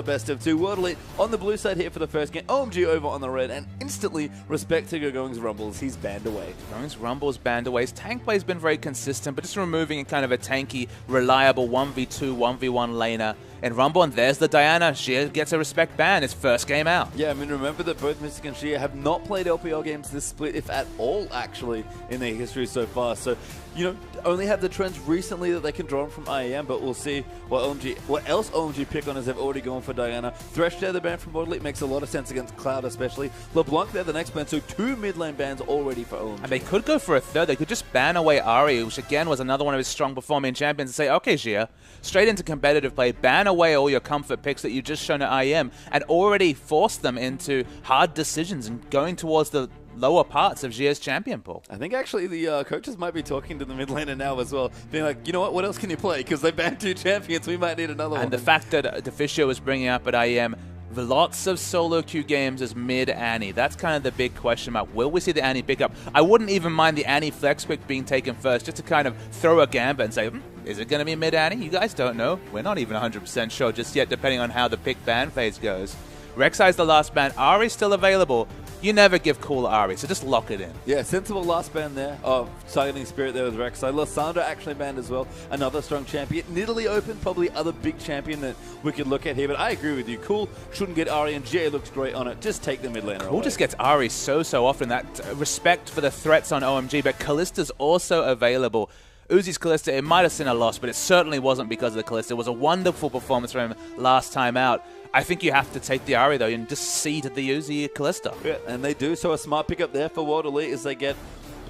Best of two. World Elite on the blue side here for the first game. OMG over on the red, and instantly respect to Gogoing's Rumbles. He's banned away. Gogoing's Rumbles banned away. His tank play's been very consistent, but just removing kind of a tanky, reliable 1v2, 1v1 laner in Rumble, and there's the Diana. Xia gets a respect ban. His first game out. Yeah, I mean, remember that both Mystic and Xia have not played LPL games this split, if at all, actually, in their history so far. So, you know, only have the trends recently that they can draw from IEM, but we'll see what else OMG pick on as they've already gone for Diana. Thresh there, the ban from World Elite, makes a lot of sense against Cloud especially. LeBlanc there, the next ban, so 2 mid lane bans already for OMG. And they could go for a third. They could just ban away Ahri, which again was another one of his strong performing champions, and say, okay, Xia, straight into competitive play, ban away all your comfort picks that you've just shown at IEM, and already force them into hard decisions and going towards the lower parts of Xia's champion pool. I think actually the coaches might be talking to the mid laner now as well, being like, you know what else can you play? Because they banned 2 champions, we might need another one. And the fact that Deficio was bringing up at IEM lots of solo queue games as mid Annie. That's kind of the big question mark. Will we see the Annie pick up? I wouldn't even mind the Annie flex pick being taken first, just to kind of throw a gambit and say, is it going to be mid Annie? You guys don't know. We're not even 100% sure just yet, depending on how the pick ban phase goes. Rek'Sai's the last ban. Ahri's still available. You never give cool Ahri, so just lock it in. Yeah, sensible last ban there. Oh, targeting Spirit there with Rek'Sai. Lysandra actually banned as well. Another strong champion. Nidalee open, probably other big champion that we could look at here. But I agree with you. Cool shouldn't get Ahri, and Jay looks great on it. Just take the mid laner Cool just gets Ahri so often. That respect for the threats on OMG, but Kallista's also available. Uzi's Kalista, it might have seen a loss, but it certainly wasn't because of the Kalista. It was a wonderful performance from him last time out. I think you have to take the Ahri, though, and just cede the Uzi Kalista. Yeah, and they do. So a smart pickup there for World Elite is they get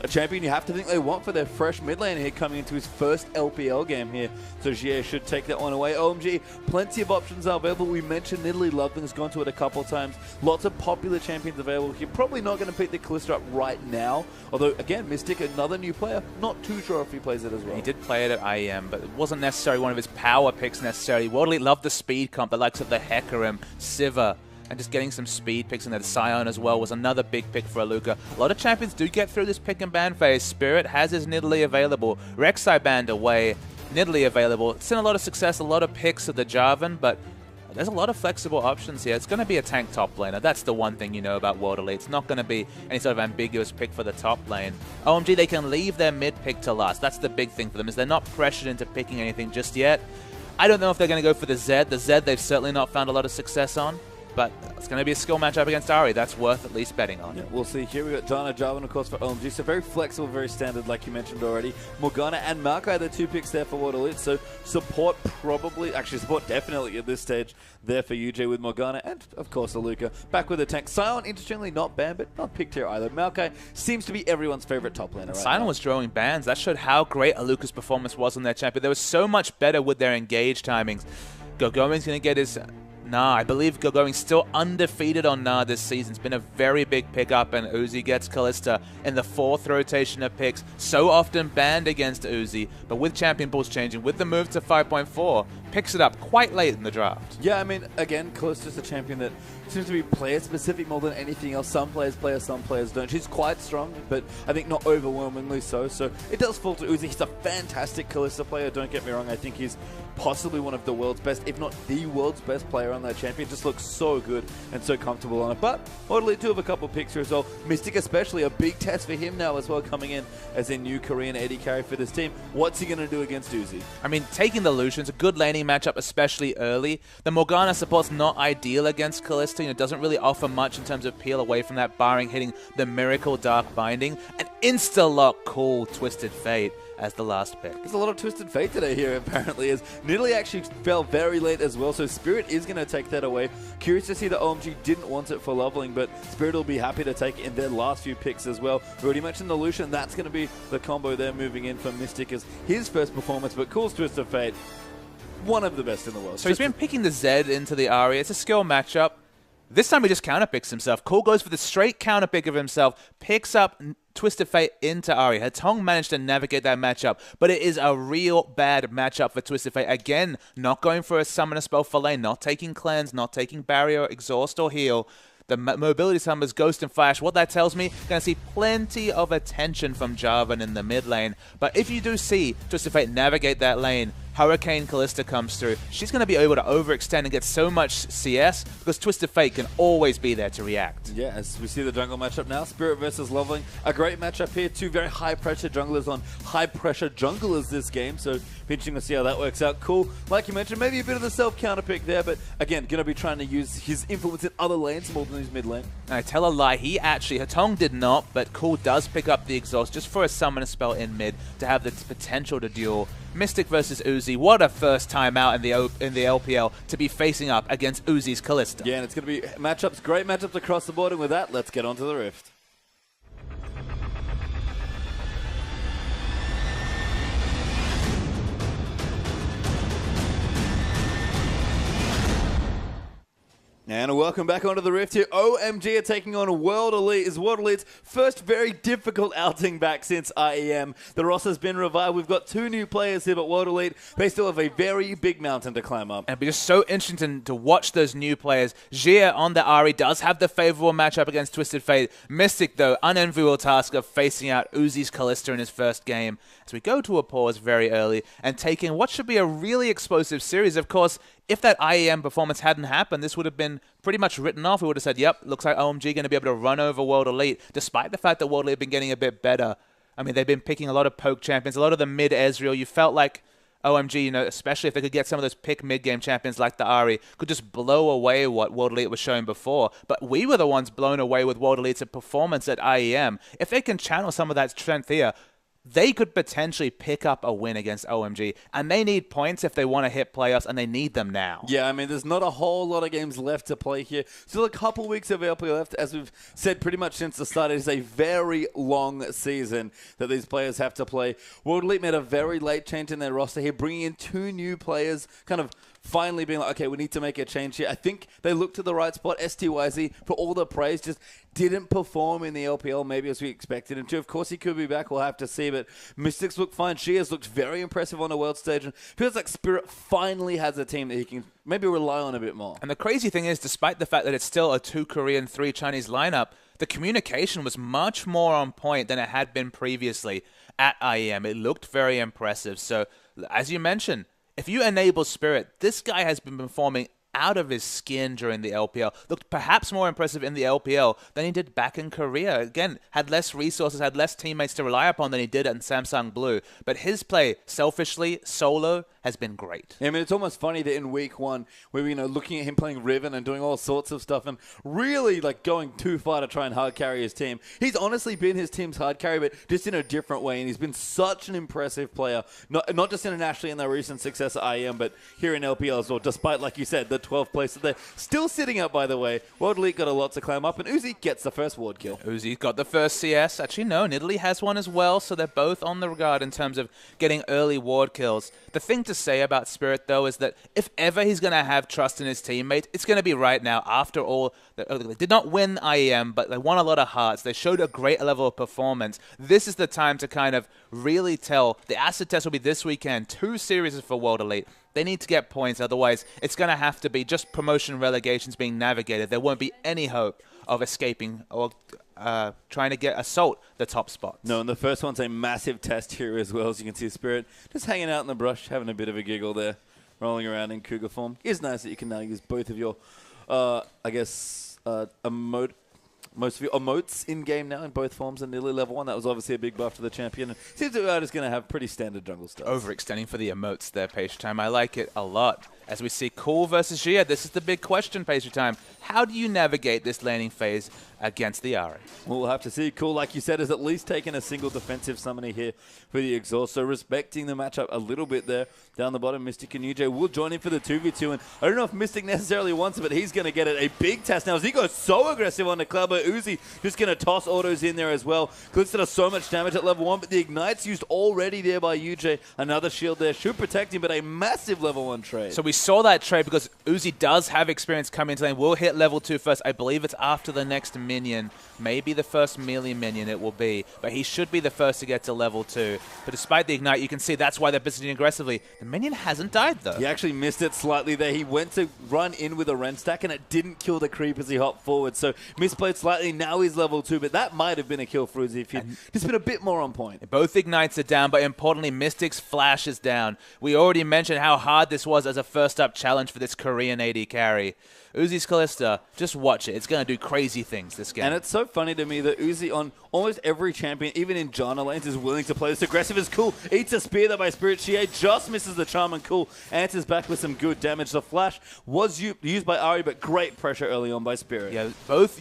a champion you have to think they want for their fresh mid laner here coming into his first LPL game here. So Xia should take that one away. OMG, plenty of options are available. We mentioned Nidalee Loveling has gone to it a couple of times. Lots of popular champions available. You're probably not going to pick the Kalista up right now. Although, again, Mystic, another new player. Not too sure if he plays it as well. He did play it at IEM, but it wasn't necessarily one of his power picks necessarily. World Elite loved the speed comp, the likes of the Hecarim, Sivir, and just getting some speed picks in there. Scion as well was another big pick for Aluka. A lot of champions do get through this pick and ban phase. Spirit has his Nidalee available. Rek'Sai banned away. Nidalee available. It's seen a lot of success, a lot of picks of the Jarvan, but there's a lot of flexible options here. It's going to be a tank top laner. That's the one thing you know about World Elite. It's not going to be any sort of ambiguous pick for the top lane. OMG, they can leave their mid pick to last. That's the big thing for them, is they're not pressured into picking anything just yet. I don't know if they're going to go for the Zed. The Zed they've certainly not found a lot of success on. But it's going to be a skill matchup against Ahri. That's worth at least betting on. Yeah, we'll see. Here we got Diana, Jarvan, of course, for OMG. So very flexible, very standard, like you mentioned already. Morgana and Maokai, the 2 picks there for World Elite. So support probably, actually support definitely at this stage there for UJ with Morgana and, of course, Aluka. Back with the tank. Sion, interestingly, not banned, but not picked here either. Maokai seems to be everyone's favorite top laner right Sion was drawing bans. That showed how great Aluka's performance was on their champion. They were so much better with their engage timings. Gogoing's going to get his Nah, I believe Gogoing's still undefeated on Nah this season. It's been a very big pickup, and Uzi gets Kalista in the 4th rotation of picks. So often banned against Uzi, but with champion pools changing, with the move to 5.4, picks it up quite late in the draft. Yeah, I mean, again, Kalista's a champion that seems to be player-specific more than anything else. Some players play her, some players don't. She's quite strong, but I think not overwhelmingly so. So it does fall to Uzi. He's a fantastic Kalista player, don't get me wrong. I think he's possibly one of the world's best, if not the world's best player on that champion. Just looks so good and so comfortable on it. But World Elite do have a couple picks here as well. Mystic especially, a big test for him now as well, coming in as a new Korean AD carry for this team. What's he going to do against Uzi? I mean, taking the Lucian's a good laning matchup, especially early. The Morgana support's not ideal against Kalista. It doesn't really offer much in terms of peel away from that, barring hitting the Miracle Dark Binding. An insta-lock cool Twisted Fate as the last pick. There's a lot of Twisted Fate today here, apparently, as Nidalee actually fell very late as well, so Spirit is going to take that away. Curious to see that OMG didn't want it for leveling, but Spirit will be happy to take it in their last few picks as well. We already mentioned the Lucian. That's going to be the combo there moving in for Mystic as his first performance, but cool Twisted Fate, one of the best in the world. So he's been picking the Zed into the Ahri. It's a skill matchup. This time he just counterpicks himself. Cool goes for the straight counterpick of himself, picks up Twisted Fate into Ahri. Hatong managed to navigate that matchup, but it is a real bad matchup for Twisted Fate. Again, not going for a summoner spell for lane, not taking cleanse, not taking barrier, exhaust, or heal. The mobility summoners, Ghost and Flash. What that tells me, going to see plenty of attention from Jarvan in the mid lane. But if you do see Twisted Fate navigate that lane, Hurricane Callista comes through, she's going to be able to overextend and get so much CS because Twisted Fate can always be there to react. Yeah, as we see the jungle matchup now, Spirit versus Loveling. A great matchup here. Two very high-pressure junglers on high-pressure junglers this game, so interesting to see how that works out. Cool. Like you mentioned, maybe a bit of the self-counter pick there, but again, going to be trying to use his influence in other lanes more than his mid lane. I tell a lie, he actually, Hatong did not, but Cool does pick up the exhaust just for a summoner spell in mid to have the potential to duel. Mystic versus Uzi, what a first time out in the LPL to be facing up against Uzi's Callista. Yeah, and it's going to be matchups, great matchups across the board, and with that, let's get on to the Rift. And welcome back onto the Rift here. OMG are taking on World Elite. Is World Elite's first very difficult outing back since IEM. The roster's been revived. We've got two new players here, but World Elite, they still have a very big mountain to climb up. And it'll be just so interesting to watch those new players. Jia on the Ahri does have the favorable matchup against Twisted Fate. Mystic, though, unenviable task of facing out Uzi's Callista in his first game. As we go to a pause very early and taking what should be a really explosive series. Of course, if that IEM performance hadn't happened, this would have been pretty much written off. We would have said, yep, looks like OMG going to be able to run over World Elite, despite the fact that World Elite have been getting a bit better. I mean, they've been picking a lot of poke champions, a lot of the mid-Ezreal. You felt like OMG, you know, especially if they could get some of those pick mid-game champions like the Ahri, could just blow away what World Elite was showing before. But we were the ones blown away with World Elite's performance at IEM. If they can channel some of that strength here, they could potentially pick up a win against OMG, and they need points if they want to hit playoffs, and they need them now. Yeah, I mean, there's not a whole lot of games left to play here. Still a couple weeks of LPL left. As we've said pretty much since the start, it is a very long season that these players have to play. World Elite made a very late change in their roster here, bringing in two new players, kind of finally being like, okay, we need to make a change here. I think they looked to the right spot. STYZ, for all the praise, just didn't perform in the LPL maybe as we expected him to. Of course, he could be back. We'll have to see. But Mystics look fine. She has looked very impressive on the world stage. And feels like Spirit finally has a team that he can maybe rely on a bit more. And the crazy thing is, despite the fact that it's still a 2 Korean, 3 Chinese lineup, the communication was much more on point than it had been previously at IEM. It looked very impressive. So, as you mentioned, if you enable Spirit, this guy has been performing out of his skin during the LPL. Looked perhaps more impressive in the LPL than he did back in Korea. Again, had less resources, had less teammates to rely upon than he did at Samsung Blue. But his play, selfishly, solo, has been great. Yeah, I mean, it's almost funny that in week one, we were, looking at him playing Riven and doing all sorts of stuff and really, going too far to try and hard carry his team. He's honestly been his team's hard carry, but just in a different way, and he's been such an impressive player, not just internationally in their recent success at IEM, but here in LPL as well, despite, like you said, the 12th place that they're still sitting at, by the way. World Elite got a lot to climb up, and Uzi gets the first ward kill. Uzi got the first CS. Actually, no, Nidalee has one as well, so they're both on the regard in terms of getting early ward kills. The thing to say about Spirit, though, is that if ever he's going to have trust in his teammate, it's going to be right now. After all, they did not win IEM, but they won a lot of hearts. They showed a great level of performance. This is the time to kind of really tell. The acid test will be this weekend. 2 series for World Elite. They need to get points, otherwise it's going to have to be just promotion relegations being navigated. There won't be any hope of escaping or trying to get Assault the top spots. No, and the first one's a massive test here as well. As you can see, Spirit just hanging out in the brush, having a bit of a giggle there, rolling around in Cougar form. It's nice that you can now use both of your, most of your emotes in-game now in both forms in nearly level 1. That was obviously a big buff to the champion. Seems that we are just going to have pretty standard jungle stuff. Overextending for the emotes there, Page Time. I like it a lot. As we see Cool versus Jia, this is the big question, Page Time. How do you navigate this laning phase against the Ahri? We'll have to see. Cool, like you said, has at least taken a single defensive summoner here for the exhaust. So respecting the matchup a little bit there. Down the bottom, Mystic and UJ will join in for the 2v2. And I don't know if Mystic necessarily wants it, but he's going to get it. A big test now as he goes so aggressive on the club. But Uzi just going to toss autos in there as well. Glitz does so much damage at level 1, but the Ignite's used already there by UJ. Another shield there should protect him, but a massive level 1 trade. So we saw that trade because Uzi does have experience coming into lane. Will hit level 2 first. I believe it's after the next minion. Maybe the first melee minion it will be. But he should be the first to get to level 2. But despite the ignite, you can see that's why they're positioning aggressively. The minion hasn't died, though. He actually missed it slightly there. He went to run in with a Ren stack, and it didn't kill the creep as he hopped forward. So misplayed slightly. Now he's level 2. But that might have been a kill for Uzi if he'd just been a bit more on point. Both ignites are down, but importantly, Mystic's flash is down. We already mentioned how hard this was as a first-up challenge for this Korean AD carry. Uzi's Kalista, just watch it. It's going to do crazy things this game. And it's so funny to me that Uzi on almost every champion, even in Janna lanes, is willing to play this aggressive as Cool. Eats a spear there by Spirit. Xie just misses the charm, and Cool answers back with some good damage. The flash was used by Ahri, but great pressure early on by Spirit. Yeah, both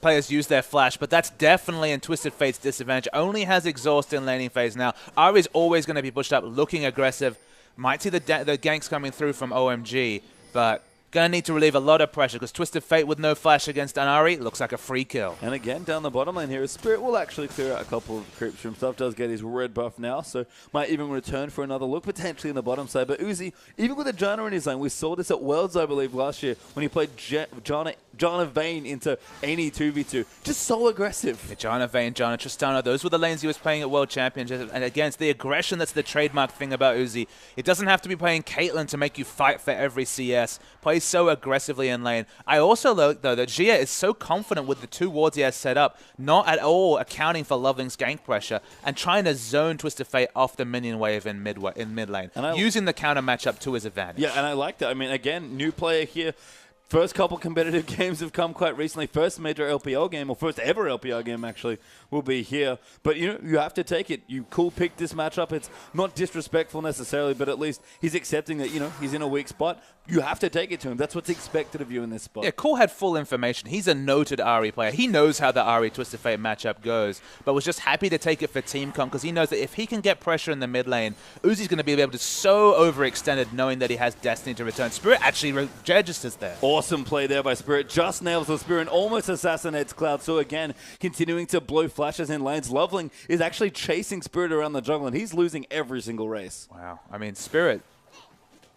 players use their flash, but that's definitely in Twisted Fate's disadvantage. Only has exhaust in laning phase now. Ahri's always going to be pushed up, looking aggressive. Might see the ganks coming through from OMG, but going to need to relieve a lot of pressure because Twisted Fate with no flash against Ahri looks like a free kill. And again, down the bottom lane here, Spirit will actually clear out a couple of creeps for himself. Does get his red buff now, so might even return for another look, potentially in the bottom side. But Uzi, even with a Janna in his lane, we saw this at Worlds, I believe, last year when he played Janna Vayne into any 2v2. Just so aggressive. Yeah, Janna Vayne, Janna Tristana, those were the lanes he was playing at World Championships. And again, it's the aggression that's the trademark thing about Uzi. It doesn't have to be playing Caitlyn to make you fight for every CS. Plays so aggressively in lane. I also like, though, that Xie is so confident with the 2 wards he has set up, not at all accounting for Loveling's gank pressure, and trying to zone Twisted Fate off the minion wave in mid lane, using the counter matchup to his advantage. Yeah, and I like that. I mean, again, new player here. First couple competitive games have come quite recently. First major LPL game, or first ever LPL game actually, will be here. But you know, you have to take it. You cool picked this matchup. It's not disrespectful necessarily, but at least he's accepting that, you know, he's in a weak spot. You have to take it to him. That's what's expected of you in this spot. Yeah, Cool had full information. He's a noted Ahri player. He knows how the Ahri Twisted Fate matchup goes, but was just happy to take it for team comp because he knows that if he can get pressure in the mid lane, Uzi's going to be able to so overextended knowing that he has Destiny to return. Spirit actually registers there. Awesome play there by Spirit. Just nails the Spirit and almost assassinates Cloud. So again, continuing to blow flashes in lanes. Loveling is actually chasing Spirit around the jungle, and he's losing every single race. Wow. I mean, Spirit,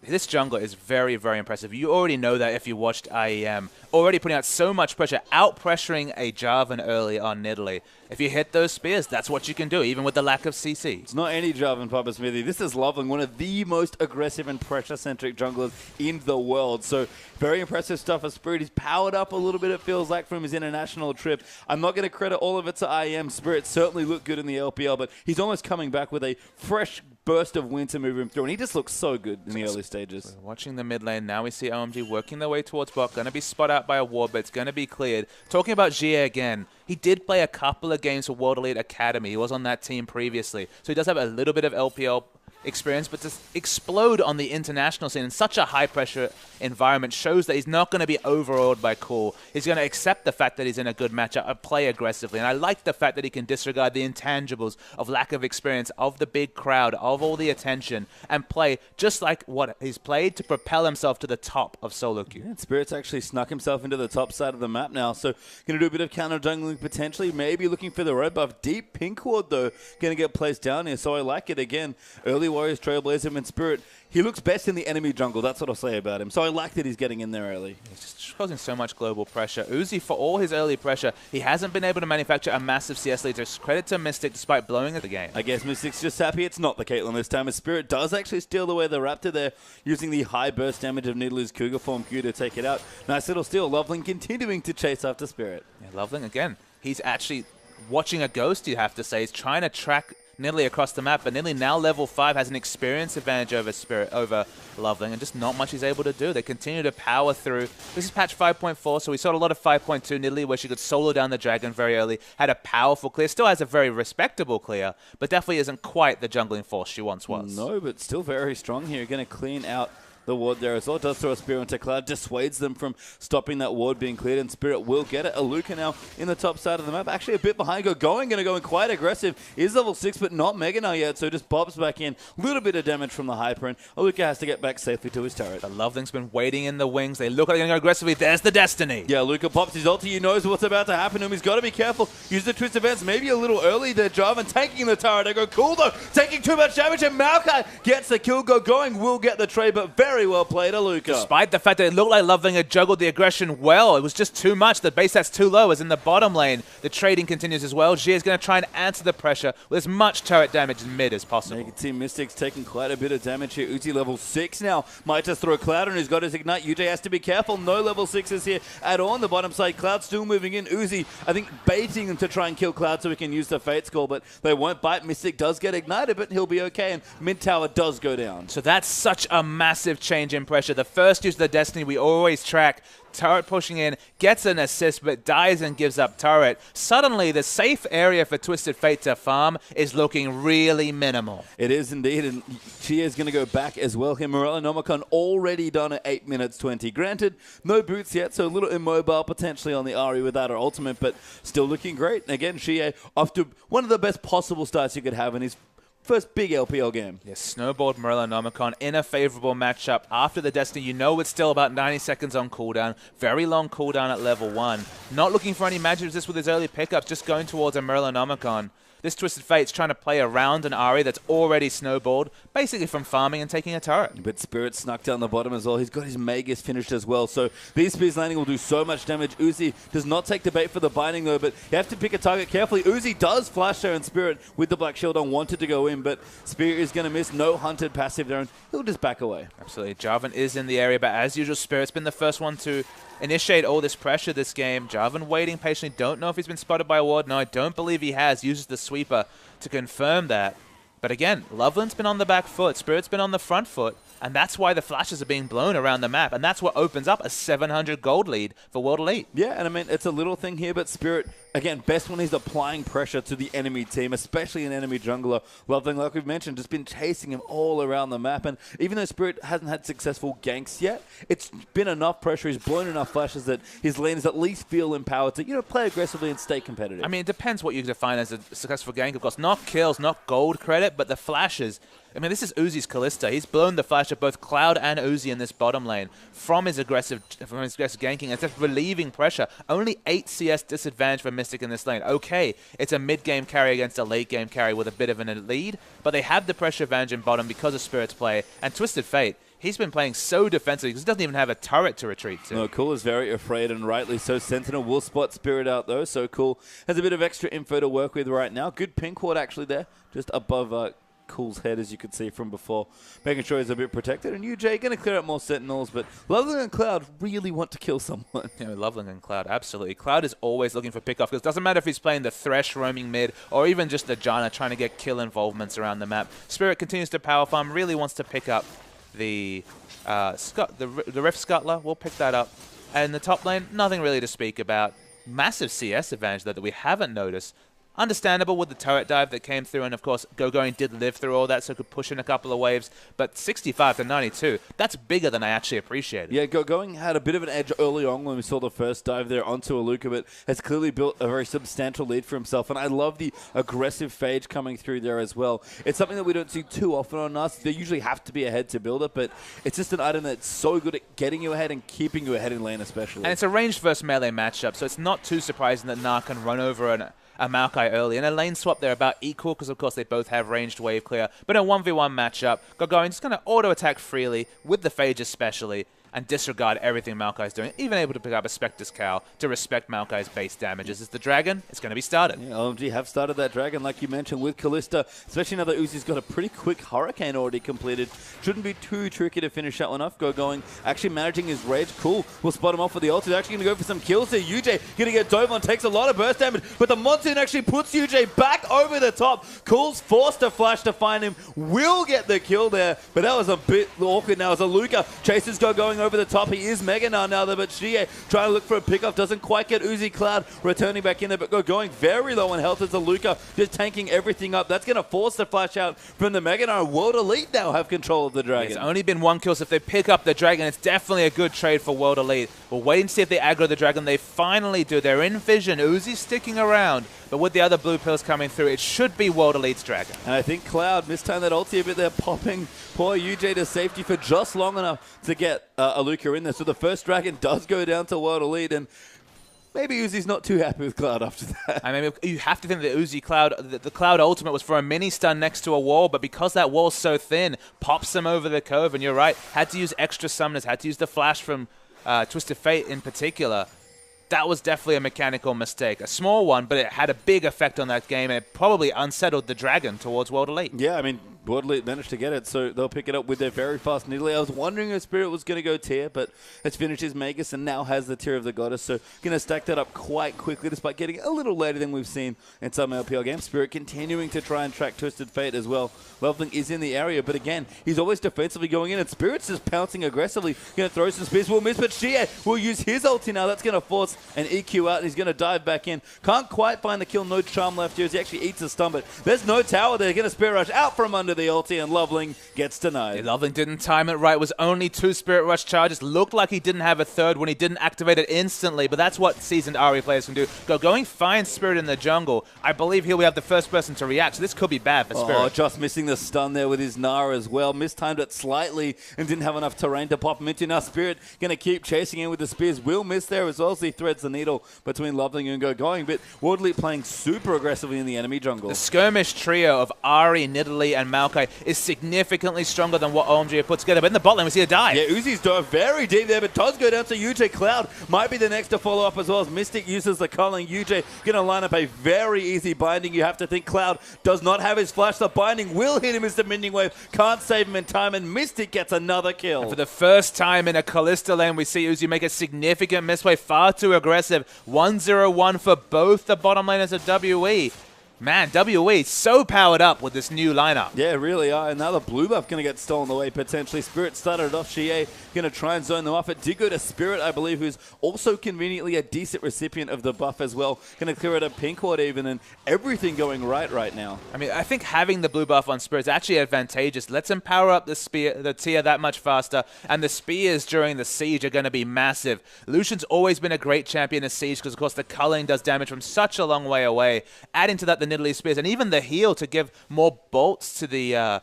this jungler is very, very impressive. You already know that if you watched IEM. Already putting out so much pressure, out-pressuring a Jarvan early on Nidalee. If you hit those spears, that's what you can do, even with the lack of CC. It's not any Jarvan, Papa Smithy. This is Loveling, one of the most aggressive and pressure-centric junglers in the world. So very impressive stuff for Spirit. He's powered up a little bit, it feels like, from his international trip. I'm not going to credit all of it to IEM. Spirit certainly looked good in the LPL, but he's almost coming back with a fresh burst of wind to move him through, and he just looks so good in the early stages. We're watching the mid lane. Now we see OMG working their way towards bot. Going to be spot out by a ward, but it's going to be cleared. Talking about Xie again, he did play a couple of games for World Elite Academy. He was on that team previously, so he does have a little bit of LPL experience, but to explode on the international scene in such a high-pressure environment shows that he's not going to be overawed by Cool. He's going to accept the fact that he's in a good matchup and play aggressively. And I like the fact that he can disregard the intangibles of lack of experience, of the big crowd, of all the attention, and play just like what he's played to propel himself to the top of solo queue. Yeah, Spirit's actually snuck himself into the top side of the map now, so going to do a bit of counter jungling potentially, maybe looking for the red buff. Deep pink ward, though, going to get placed down here, so I like it again. Early Warriors Trailblazer and Spirit. He looks best in the enemy jungle. That's what I'll say about him. So I like that he's getting in there early. He's just causing so much global pressure. Uzi, for all his early pressure, he hasn't been able to manufacture a massive CS lead. Just credit to Mystic despite blowing at the game. I guess Mystic's just happy it's not the Caitlyn this time, as Spirit does actually steal away the Raptor there, using the high burst damage of Nidalee's Cougar form Q to take it out. Nice little steal. Loveling continuing to chase after Spirit. Yeah, Loveling, again, he's actually watching a ghost, you have to say. He's trying to track Nidalee across the map, but Nidalee now level 5 has an experience advantage over Loveling, and just not much he's able to do. They continue to power through. This is patch 5.4, so we saw a lot of 5.2 Nidalee where she could solo down the dragon very early, had a powerful clear, still has a very respectable clear, but definitely isn't quite the jungling force she once was. No, but still very strong here. Going to clean out the ward there as well. Does throw a spear into Cloud, dissuades them from stopping that ward being cleared, and Spirit will get it. Aluka now in the top side of the map, actually a bit behind, going to go in quite aggressive. Is level 6, but not Mega now yet, so just pops back in. Little bit of damage from the Hyper, and Aluka has to get back safely to his turret. The Loveling's been waiting in the wings. They look like they're going to go aggressively. There's the Destiny. Yeah, Aluka pops his ulti. He knows what's about to happen to him. He's got to be careful. Use the twist events maybe a little early there. Jarvan taking the turret. They go Cool though, taking too much damage, and Maokai gets the kill. Going will get the trade, but very Very well played, Aluka. Despite the fact that it looked like Lovelinger juggled the aggression well, it was just too much. The base stats too low as in the bottom lane. The trading continues as well. Jia is going to try and answer the pressure with as much turret damage in mid as possible. You can see Mystic's taking quite a bit of damage here. Uzi level 6 now. Might just throw Cloud on, who's got his Ignite. UJ has to be careful. No level 6s here at all on the bottom side. Cloud still moving in. Uzi, I think, baiting him to try and kill Cloud so he can use the Fate Skull, but they won't bite. Mystic does get ignited, but he'll be okay, and mid tower does go down. So that's such a massive change in pressure. The first use of the Destiny we always track, turret pushing in, gets an assist, but dies and gives up turret. Suddenly, the safe area for Twisted Fate to farm is looking really minimal. It is indeed, and Chia is going to go back as well here. Morellonomicon already done at 8 minutes 20. Granted, no boots yet, so a little immobile potentially on the Ahri without her ultimate, but still looking great. And again, Chia off to one of the best possible starts you could have in his first big LPL game. Yes, snowballed Morellonomicon in a favorable matchup. After the Destiny, you know it's still about 90 seconds on cooldown. Very long cooldown at level 1. Not looking for any magic resist with his early pickups, just going towards a Morellonomicon. This Twisted Fate's trying to play around an Ahri that's already snowballed, basically from farming and taking a turret. But Spirit snuck down the bottom as well. He's got his Magus finished as well. So these spears landing will do so much damage. Uzi does not take the bait for the binding though, but you have to pick a target carefully. Uzi does flash there, and Spirit with the Black Shield on wanted to go in, but Spirit is going to miss. No hunted passive there, and he'll just back away. Absolutely. Jarvan is in the area, but as usual, Spirit's been the first one to initiate all this pressure this game. Jarvan waiting patiently. Don't know if he's been spotted by a ward. No, I don't believe he has. Uses the sweeper to confirm that. But again, Loveland's been on the back foot. Spirit's been on the front foot. And that's why the flashes are being blown around the map. And that's what opens up a 700 gold lead for World Elite. Yeah, and I mean, it's a little thing here, but Spirit, again, best when he's applying pressure to the enemy team, especially an enemy jungler. Loveling, like we've mentioned, just been chasing him all around the map. And even though Spirit hasn't had successful ganks yet, it's been enough pressure. He's blown enough flashes that his laners at least feel empowered to, play aggressively and stay competitive. I mean, it depends what you define as a successful gank. Of course, not kills, not gold credit, but the flashes. I mean, this is Uzi's Kalista. He's blown the flash of both Cloud and Uzi in this bottom lane from his aggressive ganking. It's just relieving pressure. Only 8 CS disadvantage for Mystic in this lane. Okay, it's a mid-game carry against a late-game carry with a bit of a lead, but they have the pressure advantage in bottom because of Spirit's play. And Twisted Fate, he's been playing so defensively because he doesn't even have a turret to retreat to. No, Cool is very afraid, and rightly so. Sentinel will spot Spirit out, though, so Cool has a bit of extra info to work with right now. Good pink ward, actually, there, just above Cool's head, as you could see from before, making sure he's a bit protected. And UJ going to clear up more Sentinels, but Loveling and Cloud really want to kill someone. Yeah, Loveling and Cloud, absolutely. Cloud is always looking for pickoff, because it doesn't matter if he's playing the Thresh roaming mid, or even just the Janna trying to get kill involvements around the map. Spirit continues to power farm, really wants to pick up the Rift Scuttler. We'll pick that up. And the top lane, nothing really to speak about. Massive CS advantage, though, that we haven't noticed. Understandable with the turret dive that came through, and of course Gogoing did live through all that, so could push in a couple of waves, but 65 to 92, that's bigger than I actually appreciated. Yeah, Gogoing had a bit of an edge early on when we saw the first dive there onto Aluka, but has clearly built a very substantial lead for himself, and I love the aggressive phage coming through there as well. It's something that we don't see too often on us. They usually have to be ahead to build it, but it's just an item that's so good at getting you ahead and keeping you ahead in lane especially. And it's a ranged versus melee matchup, so it's not too surprising that Na can run over a Maokai early. In a lane swap, they're about equal because, of course, they both have ranged wave clear. But in a 1v1 matchup, Gogoing just going to auto-attack freely, with the Phage especially, and disregard everything Maokai's doing. Even able to pick up a Spectre's Cowl to respect Maokai's base damages. Is the Dragon? It's going to be started. Yeah, OMG have started that Dragon, like you mentioned, with Kalista. Especially now that Uzi's got a pretty quick Hurricane already completed. Shouldn't be too tricky to finish that one off. Gogoing actually managing his rage. Cool. We'll spot him off with the ult. He's actually going to go for some kills there. UJ going to get dove on, takes a lot of burst damage, but the Monsoon actually puts UJ back over the top. Cool's forced to flash to find him. Will get the kill there, but that was a bit awkward now as Aluka chases Gogoing over the top. He is Mega now, but Shie trying to look for a pickup, doesn't quite get Uzi. Cloud returning back in there, but going very low on health as Aluka just tanking everything up. That's going to force the flash out from the Mega Knight. World Elite now have control of the Dragon. It's only been one kill, so if they pick up the Dragon, it's definitely a good trade for World Elite. We'll wait and see if they aggro the Dragon. They finally do. They're in vision. Uzi's sticking around, but with the other blue pills coming through, it should be World Elite's Dragon. And I think Cloud mistimed that ulti a bit there, popping poor UJ to safety for just long enough to get Aluka in there. So the first Dragon does go down to World Elite, and maybe Uzi's not too happy with Cloud after that. I mean, you have to think that Uzi Cloud, the Cloud ultimate was for a mini stun next to a wall, but because that wall's so thin, pops them over the cove, and you're right, had to use extra summoners, had to use the flash from Twisted Fate in particular. That was definitely a mechanical mistake. A small one, but it had a big effect on that game, and it probably unsettled the Dragon towards World Elite. Yeah, I mean, World Elite managed to get it, so they'll pick it up with their very fast Nidalee. I was wondering if Spirit was going to go tier, but it's finished his Magus and now has the tier of the Goddess, so going to stack that up quite quickly despite getting a little later than we've seen in some LPL games. Spirit continuing to try and track Twisted Fate as well. Loveling is in the area, but again, he's always defensively going in, and Spirit's just pouncing aggressively. Going to throw some spears, will miss, but Xie will use his ulti now. That's going to force an EQ out, and he's going to dive back in. Can't quite find the kill, no charm left here as he actually eats a stun, but there's no tower there. Going to Spirit Rush out from under the ulti, and Loveling gets denied. Yeah, Loveling didn't time it right. It was only 2 Spirit Rush charges. Looked like he didn't have a third when he didn't activate it instantly, but that's what seasoned Ahri players can do. Going find Spirit in the jungle. I believe he'll have the first person to react, so this could be bad for Spirit. Oh, just missing the stun there with his Nara as well. Mistimed it slightly and didn't have enough terrain to pop him into. Now Spirit going to keep chasing in with the spears. Will miss there as well as he threads the needle between Loveling and going, but World Elite playing super aggressively in the enemy jungle. The skirmish trio of Ahri, Nidalee, and Maokai is significantly stronger than what OMG have put together. But in the bot lane, we see a dive. Yeah, Uzi's dove very deep there, but does go down to UJ. Cloud might be the next to follow up as well as Mystic uses the culling. UJ going to line up a very easy binding. You have to think Cloud does not have his flash. The binding will hit him as the minion wave. Can't save him in time, and Mystic gets another kill. And for the first time in a Kalista lane, we see Uzi make a significant misplay. Far too aggressive. 1-0-1 for both the bottom laners of WE. Man, WE so powered up with this new lineup. Yeah, really are. Another blue buff going to get stolen away potentially. Spirit started it off. Xie going to try and zone them off. It did go to Spirit, I believe, who's also conveniently a decent recipient of the buff as well. Going to clear it a pink ward even, and everything going right now. I mean, I think having the blue buff on Spirit is actually advantageous. Lets him power up the tier that much faster, and the spears during the siege are going to be massive. Lucian's always been a great champion in siege because, of course, the culling does damage from such a long way away. Adding to that the Nidalee spears and even the heal to give more bolts to the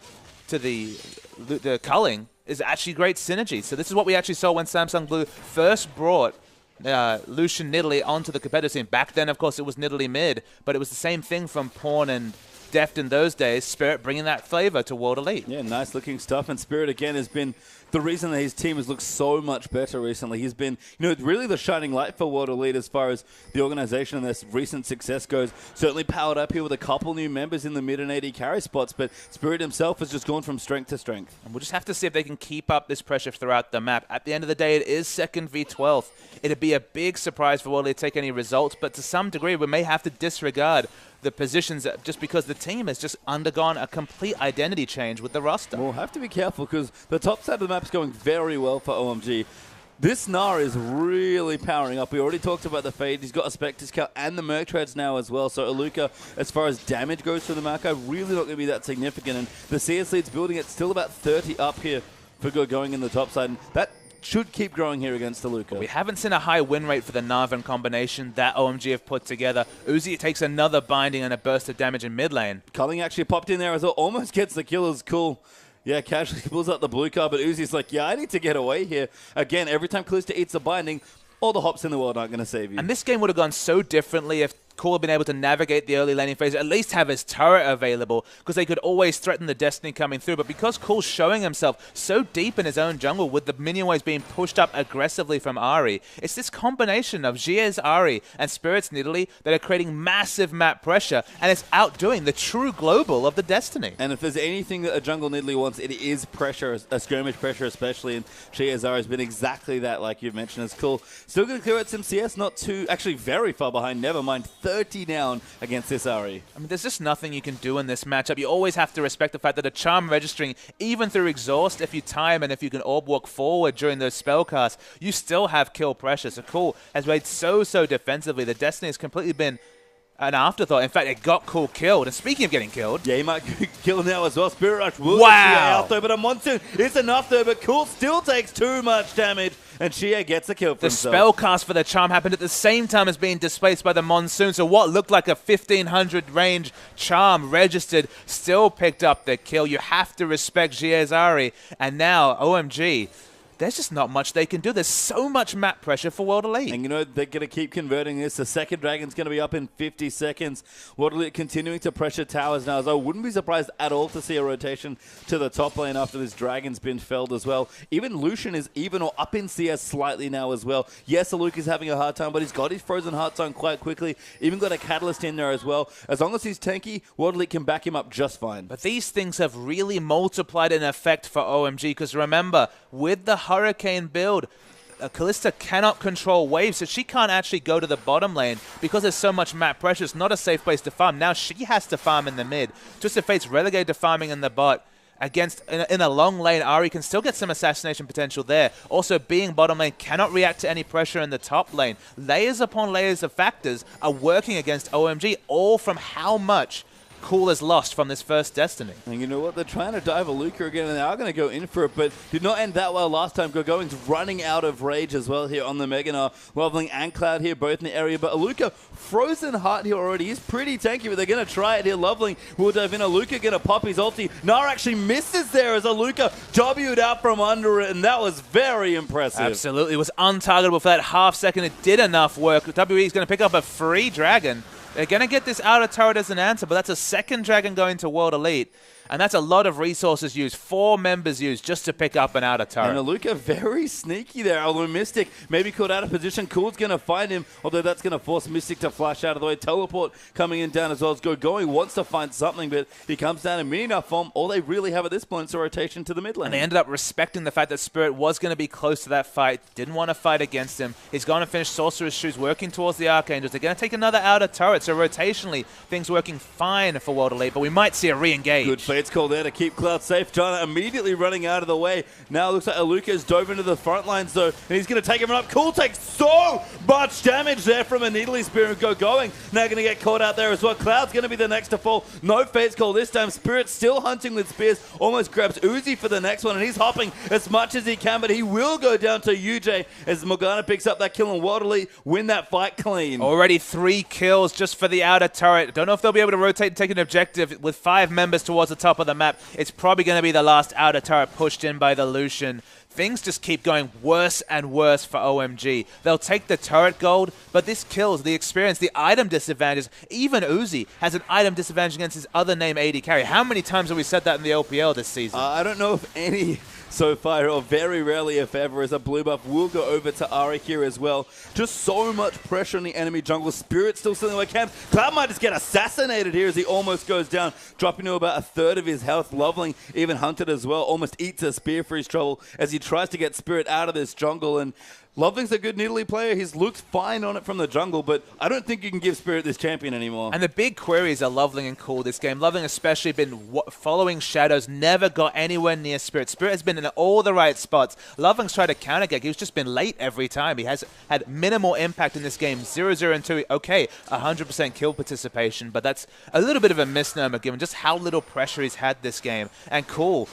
culling is actually great synergy. So this is what we actually saw when Samsung Blue first brought Lucian Nidalee onto the competitive scene. Back then, of course, it was Nidalee mid, but it was the same thing from Pawn and Deft in those days. Spirit bringing that flavor to World Elite. Yeah, nice looking stuff. And Spirit again has been the reason that his team has looked so much better recently. He's been, really the shining light for World Elite as far as the organization and their recent success goes. Certainly powered up here with a couple new members in the mid and AD carry spots, but Spirit himself has just gone from strength to strength. And we'll just have to see if they can keep up this pressure throughout the map. At the end of the day, it is 2nd v 12th. It'd be a big surprise for World Elite to take any results, but to some degree, we may have to disregard the positions just because the team has just undergone a complete identity change with the roster. We'll have to be careful because the top side of the map is going very well for OMG. This Nara is really powering up. We already talked about the Fade. He's got a Spectre Scout and the Merc Treads now as well. So Aluka, as far as damage goes for the Maokai, really not going to be that significant. And the CS lead's building it still about 30 up here for going in the top side. And that should keep growing here against Aluka. We haven't seen a high win rate for the Narvan combination that OMG have put together. Uzi takes another binding and a burst of damage in mid lane. Culling actually popped in there as well. Almost gets the kill. Is cool. Yeah, casually pulls out the blue card, but Uzi's like, yeah, I need to get away here. Again, every time Kalista eats a binding, all the hops in the world aren't going to save you. And this game would have gone so differently if Cool had been able to navigate the early laning phase, at least have his turret available, because they could always threaten the Destiny coming through. But because Cool's showing himself so deep in his own jungle with the minion waves being pushed up aggressively from Ahri, it's this combination of Xie's Ahri and Spirit's Nidalee that are creating massive map pressure, and it's outdoing the true global of the Destiny. And if there's anything that a jungle Nidalee wants, it is pressure, a skirmish pressure especially, and Xie's Ahri has been exactly that, like you've mentioned. It's cool. Still going to clear out some CS, not too, actually very far behind, never mind. 30 down against this Ahri. I mean, there's just nothing you can do in this matchup. You always have to respect the fact that a charm registering, even through exhaust, if you time and if you can orb walk forward during those spell casts, you still have kill pressure. So Cool has played so defensively. The Destiny has completely been an afterthought. In fact, it got Cool killed. And speaking of getting killed, yeah, he might get killed now as well. Spirit Rush will wow. get out though, but a Monsoon is enough though, but Cool still takes too much damage. And Xie gets a kill for himself. The spell cast for the charm happened at the same time as being displaced by the Monsoon. So what looked like a 1500 range charm registered still picked up the kill. You have to respect Xie's Ahri. And now OMG there's just not much they can do. There's so much map pressure for World Elite. And you know, they're going to keep converting this. The second dragon's going to be up in 50 seconds. World Elite continuing to pressure towers now. So I wouldn't be surprised at all to see a rotation to the top lane after this dragon's been felled as well. Even Lucian is even or up in CS slightly now as well. Yes, Aluk is having a hard time, but he's got his frozen heart zone quite quickly. Even got a catalyst in there as well. As long as he's tanky, World Elite can back him up just fine. But these things have really multiplied in effect for OMG, because remember, with the Hurricane build, Kalista cannot control waves, so she can't actually go to the bottom lane because there's so much map pressure. It's not a safe place to farm. Now she has to farm in the mid. Twisted Fate's relegated to farming in the bot. Against in a long lane, Ahri can still get some assassination potential there. Also, being bottom lane cannot react to any pressure in the top lane. Layers upon layers of factors are working against OMG, all from how much Cool is lost from this first Destiny. And you know what? They're trying to dive a Luca again, and they are going to go in for it, but did not end that well last time. Gogoing's running out of rage as well here on the Meganar. Leveling and Cloud here, both in the area, but Aluka, Frozen Heart here already. He's pretty tanky, but they're going to try it here. Leveling will dive in. Aluka going to pop his ulti. Nara actually misses there as Aluka W'd out from under it, and that was very impressive. Absolutely. It was untargetable for that half second. It did enough work. WE is going to pick up a free dragon. They're going to get this outer turret as an answer, but that's a second dragon going to World Elite. And that's a lot of resources used, 4 members used just to pick up an outer turret. And Aluka very sneaky there, although Mystic maybe caught out of position. Cool's going to find him, although that's going to force Mystic to flash out of the way. Teleport coming in down as well as Going wants to find something, but he comes down in mini enough form. All they really have at this point is a rotation to the mid lane. And they ended up respecting the fact that Spirit was going to be close to that fight, didn't want to fight against him. He's going to finish Sorcerer's Shoes, working towards the Archangels. They're going to take another outer turret, so rotationally, things working fine for World Elite, but we might see a re-engage. Good fate's call there to keep Cloud safe. Jana immediately running out of the way. Now it looks like Aluka's dove into the front lines though, and he's going to take him up. Cool takes so much damage there from a Needly Spear and Going. Now going to get caught out there as well. Cloud's going to be the next to fall. No fate's call this time. Spirit still hunting with spears. Almost grabs Uzi for the next one, and he's hopping as much as he can, but he will go down to UJ as Morgana picks up that kill and World Elite win that fight clean. Already 3 kills just for the outer turret. Don't know if they'll be able to rotate and take an objective with 5 members towards the top of the map. It's probably going to be the last outer turret pushed in by the Lucian. Things just keep going worse and worse for OMG. They'll take the turret gold, but this kills the experience, the item disadvantages. Even Uzi has an item disadvantage against his other name AD carry. How many times have we said that in the LPL this season? I don't know if any so far, or very rarely if ever, as a blue buff will go over to Ahri here as well. Just so much pressure on the enemy jungle. Spirit still stealing away camps. Cloud might just get assassinated here as he almost goes down, dropping to about 1/3 of his health. Leveling, even hunted as well, almost eats a spear for his trouble as he tries to get Spirit out of this jungle. And Loveling's a good Nidalee player. He's looked fine on it from the jungle, but I don't think you can give Spirit this champion anymore. And the big queries are Loveling and Cool this game. Loveling especially been following shadows, never got anywhere near Spirit. Spirit has been in all the right spots. Loveling's tried to counter-gag. He's just been late every time. He has had minimal impact in this game. 0-0 and 2. Okay, 100% kill participation, but that's a little bit of a misnomer given just how little pressure he's had this game. And Cool,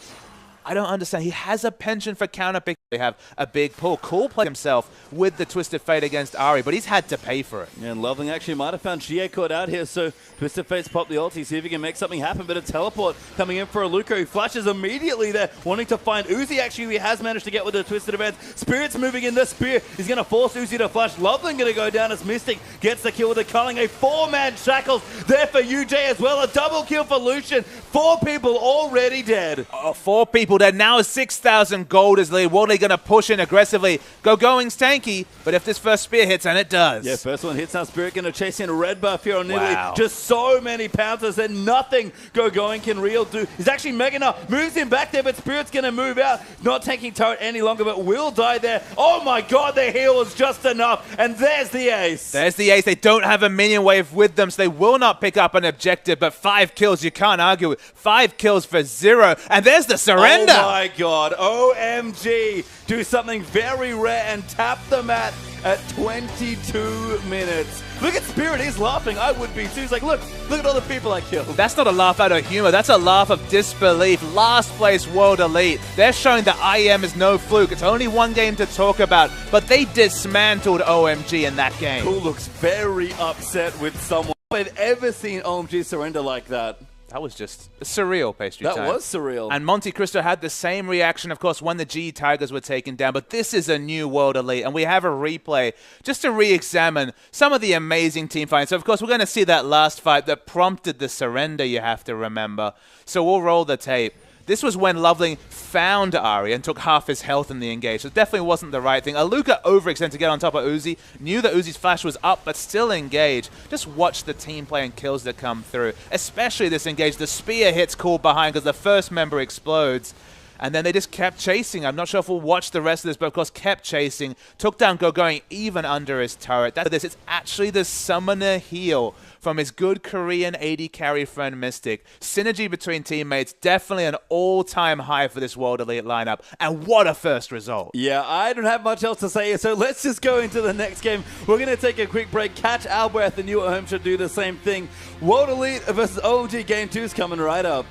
I don't understand. He has a penchant for counter pick. They have a big pull. Cool played himself with the Twisted Fate against Ahri, but he's had to pay for it. Yeah, and Loveling actually might have found Xie caught out here, so Twisted Fate's pop the ulti, see if he can make something happen, but a teleport coming in for Aluka, who flashes immediately there, wanting to find Uzi. Actually, he has managed to get with the Twisted Advance. Spirit's moving in the spear. He's going to force Uzi to flash. Loveling going to go down as Mystic gets the kill with the culling. A 4-man shackles there for UJ as well. A double kill for Lucian. 4 people already dead. 4 people dead. Now 6,000 gold is lead. World Elite going to push in aggressively. Going's tanky, but if this first spear hits, and it does. Yeah, first one hits now. Spirit going to chase in red buff here on Nidalee. Wow. Just so many pouncers that nothing Going can real do. He's actually Meganar, moves him back there, but Spirit's going to move out. Not taking turret any longer, but will die there. Oh my god, the heal was just enough. And there's the ace. There's the ace. They don't have a minion wave with them, so they will not pick up an objective, but 5 kills, you can't argue with. 5 kills for 0. And there's the surrender. Oh my god, OMG do something very rare and tap the mat at 22 minutes. Look at Spirit, he's laughing. I would be too. He's like, look at all the people I killed. That's not a laugh out of humor. That's a laugh of disbelief. Last place World Elite. They're showing that IEM is no fluke. It's only one game to talk about, but they dismantled OMG in that game. Cool looks very upset with someone. I've ever seen OMG surrender like that. That was just surreal, pastry time. That was surreal. And Monte Cristo had the same reaction, of course, when the G Tigers were taken down. But this is a new World Elite, and we have a replay just to re-examine some of the amazing team fighting. So, of course, we're going to see that last fight that prompted the surrender, you have to remember. So we'll roll the tape. This was when Loveling found Ari and took half his health in the engage. So it definitely wasn't the right thing. Aluka overextended to get on top of Uzi. Knew that Uzi's flash was up, but still engaged. Just watch the team play and kills that come through. Especially this engage. The spear hits cool behind because the first member explodes. And then they just kept chasing. I'm not sure if we'll watch the rest of this, but of course kept chasing. Took down Go going even under his turret. It's actually the summoner heal from his good Korean AD carry friend Mystic. Synergy between teammates, definitely an all-time high for this World Elite lineup. And what a first result. Yeah, I don't have much else to say, so let's just go into the next game. We're going to take a quick break, catch our breath, and you at home should do the same thing. World Elite versus OMG Game 2 is coming right up.